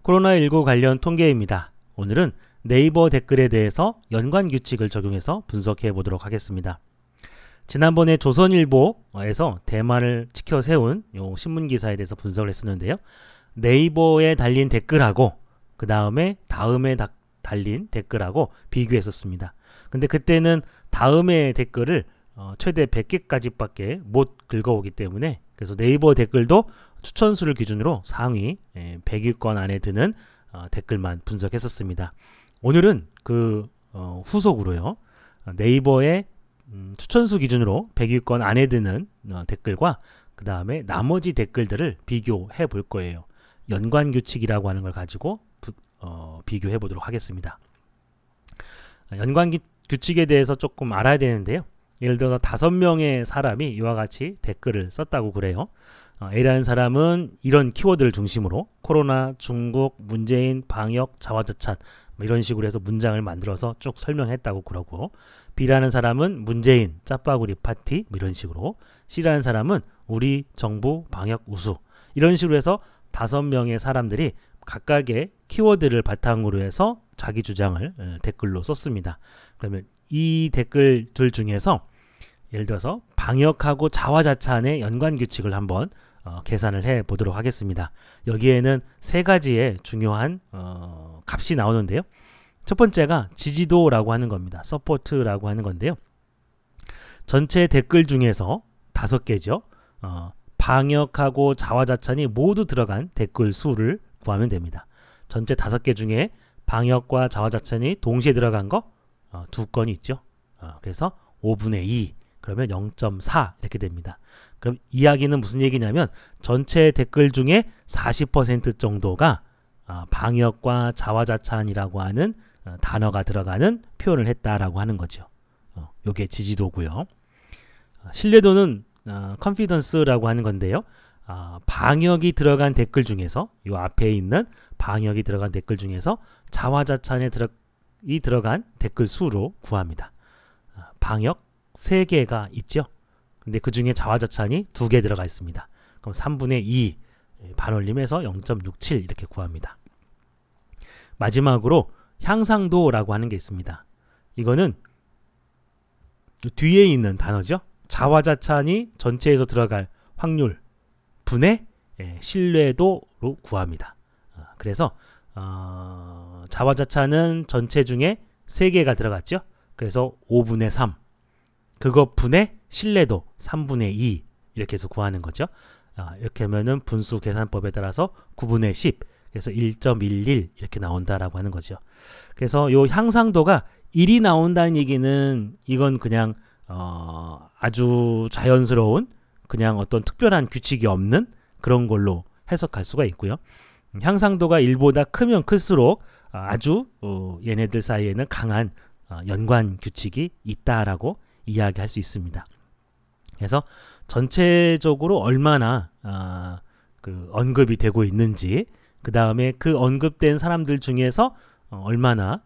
코로나19 관련 통계입니다. 오늘은 네이버 댓글에 대해서 연관 규칙을 적용해서 분석해 보도록 하겠습니다. 지난번에 조선일보에서 대만을 치켜 세운 요 신문 기사에 대해서 분석을 했었는데요. 네이버에 달린 댓글하고 그 다음에 달린 댓글하고 비교했었습니다. 근데 그때는 다음에 댓글을 최대 100개까지밖에 못 긁어오기 때문에 그래서 네이버 댓글도 추천수를 기준으로 상위 100위권 안에 드는 댓글만 분석했었습니다. 오늘은 그 후속으로요. 네이버의 추천수 기준으로 100위권 안에 드는 댓글과 그 다음에 나머지 댓글들을 비교해 볼 거예요. 연관규칙이라고 하는 걸 가지고 비교해 보도록 하겠습니다. 연관규칙에 대해서 조금 알아야 되는데요. 예를 들어서 5명의 사람이 이와 같이 댓글을 썼다고 그래요. A라는 사람은 이런 키워드를 중심으로 코로나, 중국, 문재인, 방역, 자화자찬 이런 식으로 해서 문장을 만들어서 쭉 설명했다고 그러고, B라는 사람은 문재인, 짜파구리 파티 이런 식으로, C라는 사람은 우리 정부 방역 우수 이런 식으로 해서 5명의 사람들이 각각의 키워드를 바탕으로 해서 자기 주장을 댓글로 썼습니다. 그러면 이 댓글들 중에서 예를 들어서 방역하고 자화자찬의 연관규칙을 한번 계산을 해 보도록 하겠습니다. 여기에는 3가지의 중요한 값이 나오는데요. 첫 번째가 지지도라고 하는 겁니다. 서포트라고 하는 건데요. 전체 댓글 중에서 5개죠. 방역하고 자화자찬이 모두 들어간 댓글 수를 구하면 됩니다. 전체 5개 중에 방역과 자화자찬이 동시에 들어간 거 2건이 있죠. 그래서 5분의 2 그러면 0.4 이렇게 됩니다. 그럼 이야기는 무슨 얘기냐면 전체 댓글 중에 40% 정도가 방역과 자화자찬이라고 하는 단어가 들어가는 표현을 했다라고 하는 거죠. 요게 지지도고요. 신뢰도는 confidence라고 하는 건데요. 방역이 들어간 댓글 중에서 요 앞에 있는 방역이 들어간 댓글 중에서 자화자찬에 들어간 댓글 수로 구합니다. 방역 3개가 있죠. 근데 그 중에 자화자찬이 2개 들어가 있습니다. 그럼 3분의 2 반올림해서 0.67 이렇게 구합니다. 마지막으로 향상도라고 하는 게 있습니다. 이거는 뒤에 있는 단어죠. 자화자찬이 전체에서 들어갈 확률 분의 신뢰도로 구합니다. 그래서 자화자찬은 전체 중에 3개가 들어갔죠. 그래서 5분의 3 그거 분의 신뢰도 3분의 2 이렇게 해서 구하는 거죠. 이렇게 하면은 분수 계산법에 따라서 9분의 10 그래서 1.11 이렇게 나온다라고 하는 거죠. 그래서 요 향상도가 1이 나온다는 얘기는 이건 그냥 아주 자연스러운 그냥 어떤 특별한 규칙이 없는 그런 걸로 해석할 수가 있고요. 향상도가 1보다 크면 클수록 아주 얘네들 사이에는 강한 연관 규칙이 있다라고 이야기할 수 있습니다. 그래서 전체적으로 얼마나 그 언급이 되고 있는지, 그 다음에 그 언급된 사람들 중에서 얼마나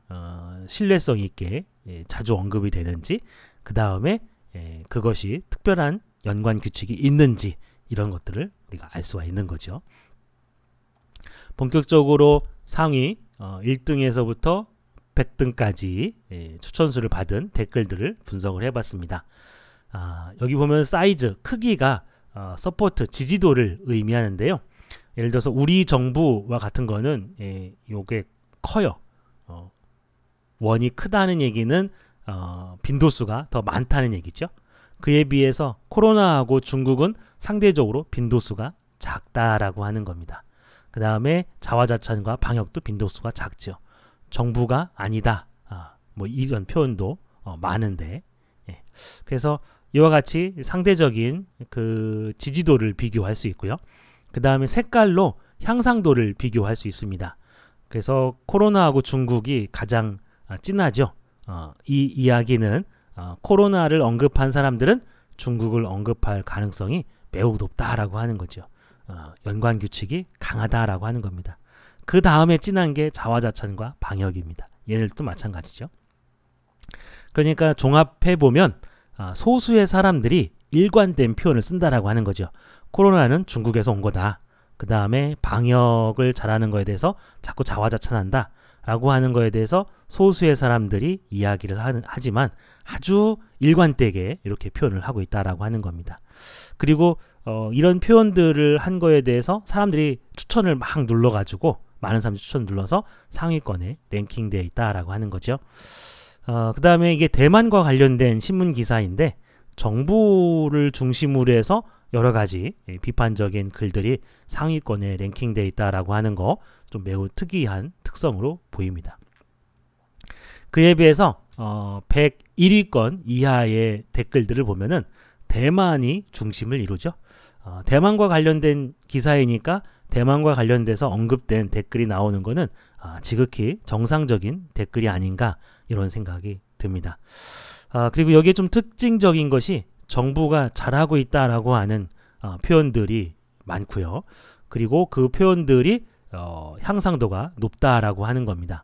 신뢰성 있게 자주 언급이 되는지, 그 다음에 그것이 특별한 연관 규칙이 있는지 이런 것들을 우리가 알 수가 있는 거죠. 본격적으로 상위 1등에서부터 100등까지 추천수를 받은 댓글들을 분석을 해봤습니다. 여기 보면 사이즈, 크기가 서포트, 지지도를 의미하는데요. 예를 들어서 우리 정부와 같은 거는 요게 커요. 원이 크다는 얘기는 빈도수가 더 많다는 얘기죠. 그에 비해서 코로나하고 중국은 상대적으로 빈도수가 작다라고 하는 겁니다. 그 다음에 자화자찬과 방역도 빈도수가 작죠. 정부가 아니다. 뭐 이런 표현도 많은데, 그래서 이와 같이 상대적인 그 지지도를 비교할 수 있고요. 그 다음에 색깔로 향상도를 비교할 수 있습니다. 그래서 코로나하고 중국이 가장 진하죠. 이 이야기는 코로나를 언급한 사람들은 중국을 언급할 가능성이 매우 높다라고 하는 거죠. 연관 규칙이 강하다라고 하는 겁니다. 그 다음에 진한 게 자화자찬과 방역입니다. 얘들도 마찬가지죠. 그러니까 종합해보면 소수의 사람들이 일관된 표현을 쓴다라고 하는 거죠. 코로나는 중국에서 온 거다. 그 다음에 방역을 잘하는 거에 대해서 자꾸 자화자찬한다 라고 하는 거에 대해서 소수의 사람들이 이야기를 하지만 아주 일관되게 이렇게 표현을 하고 있다라고 하는 겁니다. 그리고 이런 표현들을 한 거에 대해서 사람들이 추천을 막 눌러가지고 많은 사람들이 추천 눌러서 상위권에 랭킹되어 있다라고 하는 거죠. 그 다음에 이게 대만과 관련된 신문 기사인데 정부를 중심으로 해서 여러 가지 비판적인 글들이 상위권에 랭킹되어 있다라고 하는 거 좀 매우 특이한 특성으로 보입니다. 그에 비해서 101위권 이하의 댓글들을 보면은 대만이 중심을 이루죠. 대만과 관련된 기사이니까 대만과 관련돼서 언급된 댓글이 나오는 거는 지극히 정상적인 댓글이 아닌가 이런 생각이 듭니다. 그리고 여기에 좀 특징적인 것이 정부가 잘하고 있다라고 하는 표현들이 많고요. 그리고 그 표현들이 향상도가 높다라고 하는 겁니다.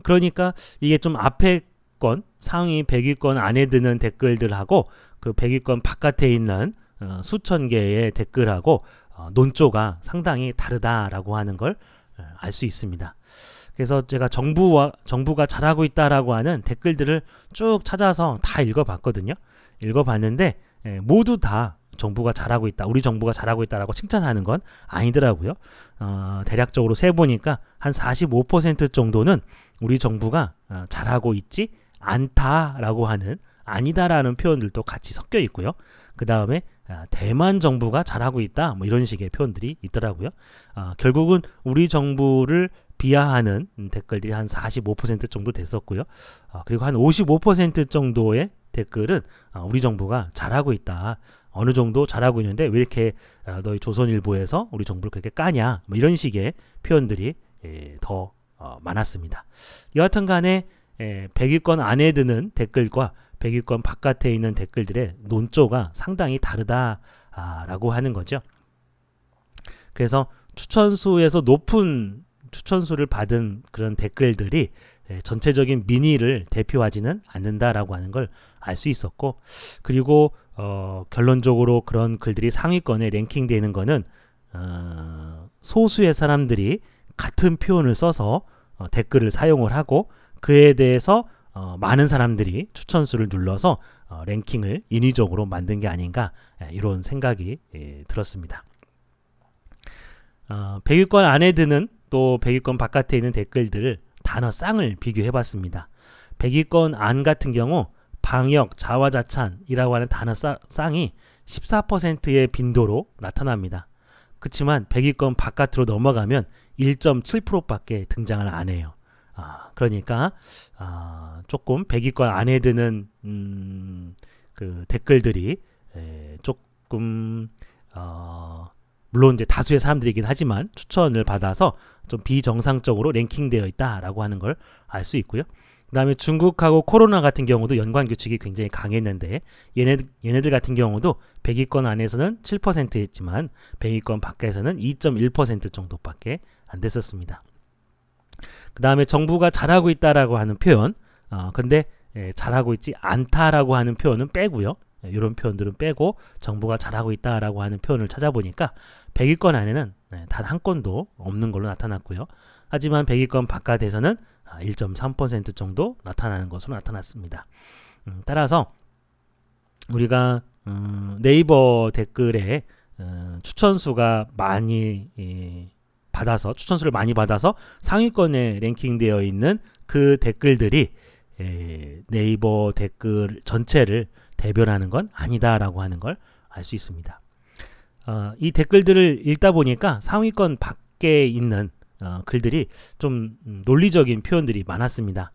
그러니까 이게 좀 앞에 건 상위 100위권 안에 드는 댓글들하고 그 100위권 바깥에 있는 수천 개의 댓글하고 논조가 상당히 다르다라고 하는 걸 알 수 있습니다. 그래서 제가 정부가 잘하고 있다라고 하는 댓글들을 쭉 찾아서 다 읽어봤거든요. 읽어봤는데 모두 다 정부가 잘하고 있다, 우리 정부가 잘하고 있다라고 칭찬하는 건 아니더라고요. 대략적으로 세보니까 한 45% 정도는 우리 정부가 잘하고 있지 않다라고 하는, 아니다라는 표현들도 같이 섞여 있고요. 그 다음에 대만 정부가 잘하고 있다, 뭐 이런 식의 표현들이 있더라고요. 결국은 우리 정부를 비하하는 댓글들이 한 45% 정도 됐었고요. 그리고 한 55% 정도의 댓글은 우리 정부가 잘하고 있다, 어느 정도 잘하고 있는데 왜 이렇게 너희 조선일보에서 우리 정부를 그렇게 까냐, 뭐 이런 식의 표현들이 더 많았습니다. 여하튼 간에 100위권 안에 드는 댓글과 100위권 바깥에 있는 댓글들의 논조가 상당히 다르다라고 하는 거죠. 그래서 추천수에서 높은 추천수를 받은 그런 댓글들이 전체적인 민의를 대표하지는 않는다라고 하는 걸 알 수 있었고, 그리고 결론적으로 그런 글들이 상위권에 랭킹되는 거는 소수의 사람들이 같은 표현을 써서 댓글을 사용을 하고 그에 대해서 많은 사람들이 추천수를 눌러서 랭킹을 인위적으로 만든 게 아닌가, 이런 생각이 들었습니다. 100위권 안에 드는 또 100위권 바깥에 있는 댓글들을 단어 쌍을 비교해 봤습니다. 100위권 안 같은 경우 방역, 자화자찬이라고 하는 단어 쌍이 14%의 빈도로 나타납니다. 그렇지만 100위권 바깥으로 넘어가면 1.7%밖에 등장을 안 해요. 그러니까 조금 100위권 안에 드는 그 댓글들이 조금 물론 이제 다수의 사람들이긴 하지만 추천을 받아서 좀 비정상적으로 랭킹되어 있다라고 하는 걸 알 수 있고요. 그 다음에 중국하고 코로나 같은 경우도 연관 규칙이 굉장히 강했는데 얘네들 같은 경우도 100위권 안에서는 7%였지만 100위권 밖에서는 2.1% 정도밖에 안 됐었습니다. 그 다음에 정부가 잘하고 있다라고 하는 표현, 근데 잘하고 있지 않다라고 하는 표현은 빼고요. 이런 표현들은 빼고 정부가 잘하고 있다라고 하는 표현을 찾아보니까 100위권 안에는 단 한 건도 없는 걸로 나타났고요. 하지만 100위권 바깥에서는 1.3% 정도 나타나는 것으로 나타났습니다. 따라서 우리가 네이버 댓글에 추천수가 많이 받아서, 추천수를 많이 받아서 상위권에 랭킹되어 있는 그 댓글들이 네이버 댓글 전체를 대변하는 건 아니다라고 하는 걸 알 수 있습니다. 이 댓글들을 읽다 보니까 상위권 밖에 있는 글들이 좀 논리적인 표현들이 많았습니다.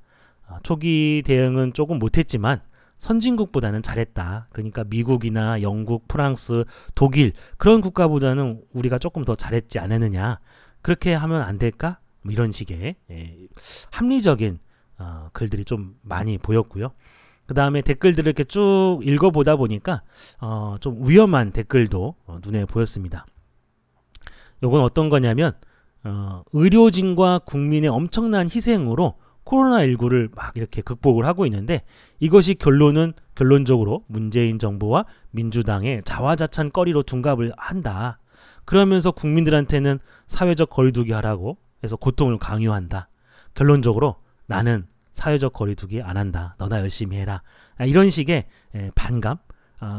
초기 대응은 조금 못했지만 선진국보다는 잘했다. 그러니까 미국이나 영국, 프랑스, 독일 그런 국가보다는 우리가 조금 더 잘했지 않았느냐. 그렇게 하면 안 될까? 뭐 이런 식의 합리적인 글들이 좀 많이 보였고요. 그 다음에 댓글들을 이렇게 쭉 읽어보다 보니까 좀 위험한 댓글도 눈에 보였습니다. 요건 어떤 거냐면 의료진과 국민의 엄청난 희생으로 코로나19를 막 이렇게 극복을 하고 있는데 이것이 결론적으로 문재인 정부와 민주당의 자화자찬거리로 둔갑을 한다. 그러면서 국민들한테는 사회적 거리두기 하라고 해서 고통을 강요한다. 결론적으로 나는 사회적 거리두기 안 한다. 너나 열심히 해라. 이런 식의 반감.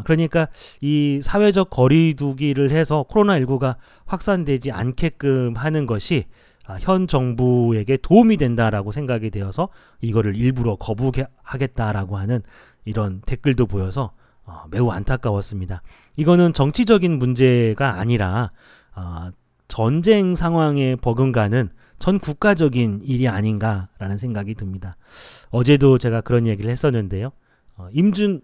그러니까 이 사회적 거리두기를 해서 코로나19가 확산되지 않게끔 하는 것이 현 정부에게 도움이 된다라고 생각이 되어서 이거를 일부러 거부하겠다라고 하는 이런 댓글도 보여서 매우 안타까웠습니다. 이거는 정치적인 문제가 아니라 전쟁 상황에 버금가는 전 국가적인 일이 아닌가라는 생각이 듭니다. 어제도 제가 그런 얘기를 했었는데요.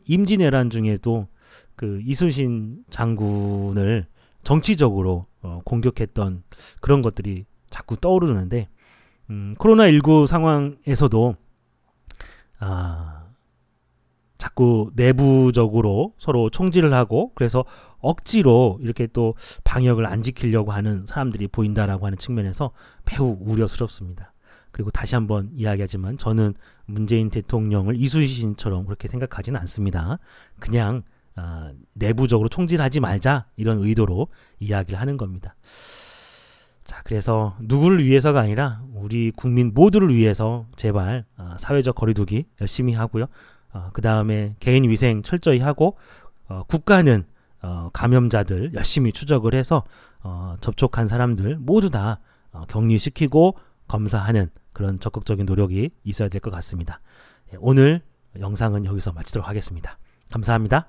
임진왜란 중에도 그 이순신 장군을 정치적으로 공격했던 그런 것들이 자꾸 떠오르는데 코로나19 상황에서도 자꾸 내부적으로 서로 총질을 하고 그래서 억지로 이렇게 또 방역을 안 지키려고 하는 사람들이 보인다라고 하는 측면에서 매우 우려스럽습니다. 그리고 다시 한번 이야기하지만 저는 문재인 대통령을 이순신처럼 그렇게 생각하지는 않습니다. 그냥 내부적으로 총질하지 말자 이런 의도로 이야기를 하는 겁니다. 자, 그래서 누구를 위해서가 아니라 우리 국민 모두를 위해서 제발 사회적 거리두기 열심히 하고요. 그 다음에 개인 위생 철저히 하고 국가는 감염자들 열심히 추적을 해서 접촉한 사람들 모두 다 격리시키고 검사하는 그런 적극적인 노력이 있어야 될 것 같습니다. 오늘 영상은 여기서 마치도록 하겠습니다. 감사합니다.